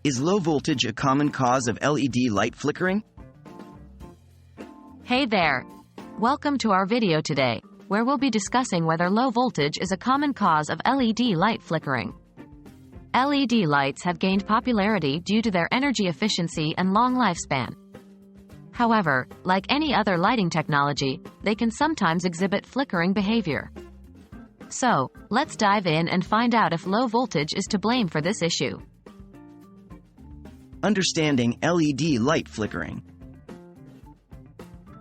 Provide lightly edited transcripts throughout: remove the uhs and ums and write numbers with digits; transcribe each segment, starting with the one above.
Is low voltage a common cause of LED light flickering? Hey there! Welcome to our video today, where we'll be discussing whether low voltage is a common cause of LED light flickering. LED lights have gained popularity due to their energy efficiency and long lifespan. However, like any other lighting technology, they can sometimes exhibit flickering behavior. So, let's dive in and find out if low voltage is to blame for this issue. Understanding LED light flickering.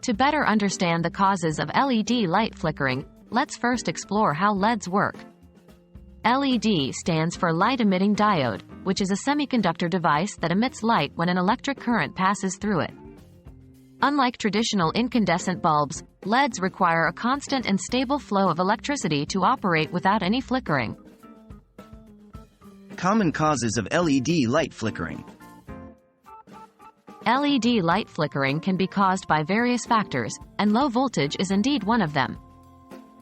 To better understand the causes of LED light flickering, let's first explore how LEDs work. LED stands for light-emitting diode, which is a semiconductor device that emits light when an electric current passes through it. Unlike traditional incandescent bulbs, LEDs require a constant and stable flow of electricity to operate without any flickering. Common causes of LED light flickering. LED light flickering can be caused by various factors, and low voltage is indeed one of them.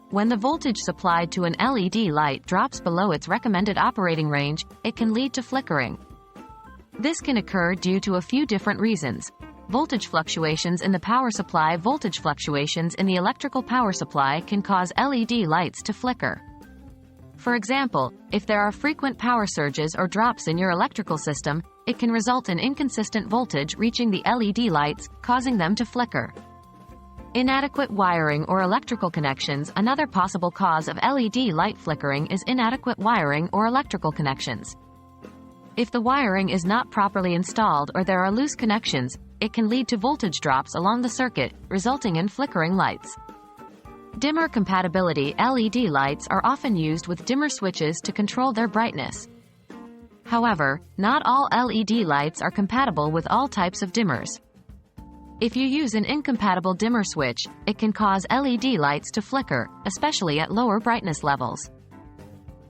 When the voltage supplied to an LED light drops below its recommended operating range, it can lead to flickering. This can occur due to a few different reasons: voltage fluctuations in the power supply. Voltage fluctuations in the electrical power supply can cause LED lights to flicker. For example, if there are frequent power surges or drops in your electrical system, it can result in inconsistent voltage reaching the LED lights, causing them to flicker. Inadequate wiring or electrical connections. Another possible cause of LED light flickering is inadequate wiring or electrical connections. If the wiring is not properly installed or there are loose connections, it can lead to voltage drops along the circuit, resulting in flickering lights. Dimmer compatibility. LED lights are often used with dimmer switches to control their brightness. However, not all LED lights are compatible with all types of dimmers. If you use an incompatible dimmer switch, it can cause LED lights to flicker, especially at lower brightness levels.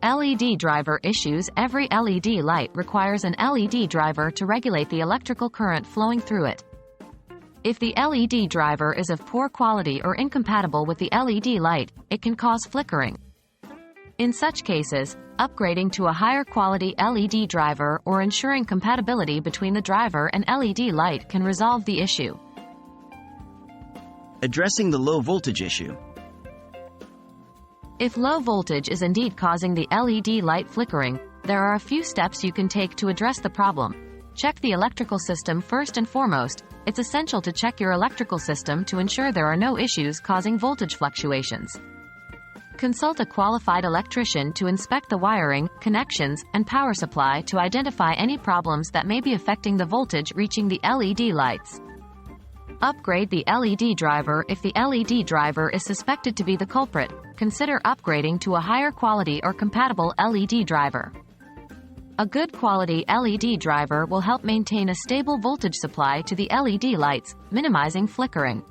LED driver issues. Every LED light requires an LED driver to regulate the electrical current flowing through it. If the LED driver is of poor quality or incompatible with the LED light, it can cause flickering. In such cases, upgrading to a higher quality LED driver or ensuring compatibility between the driver and LED light can resolve the issue. Addressing the low voltage issue. If low voltage is indeed causing the LED light flickering, there are a few steps you can take to address the problem. Check the electrical system. First and foremost, it's essential to check your electrical system to ensure there are no issues causing voltage fluctuations. Consult a qualified electrician to inspect the wiring, connections, and power supply to identify any problems that may be affecting the voltage reaching the LED lights. Upgrade the LED driver. If the LED driver is suspected to be the culprit, consider upgrading to a higher quality or compatible LED driver. A good quality LED driver will help maintain a stable voltage supply to the LED lights, minimizing flickering.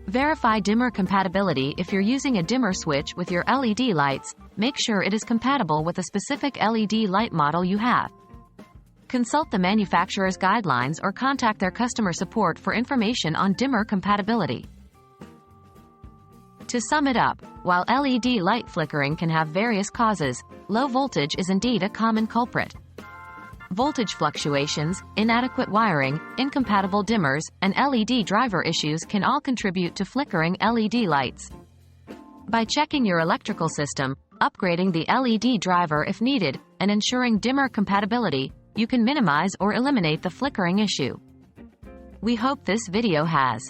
Verify dimmer compatibility. If you're using a dimmer switch with your LED lights, make sure it is compatible with a specific LED light model you have. Consult the manufacturer's guidelines or contact their customer support for information on dimmer compatibility. To sum it up, while LED light flickering can have various causes, low voltage is indeed a common culprit. Voltage fluctuations, inadequate wiring, incompatible dimmers, and LED driver issues can all contribute to flickering LED lights. By checking your electrical system, upgrading the LED driver if needed, and ensuring dimmer compatibility, you can minimize or eliminate the flickering issue. We hope this video has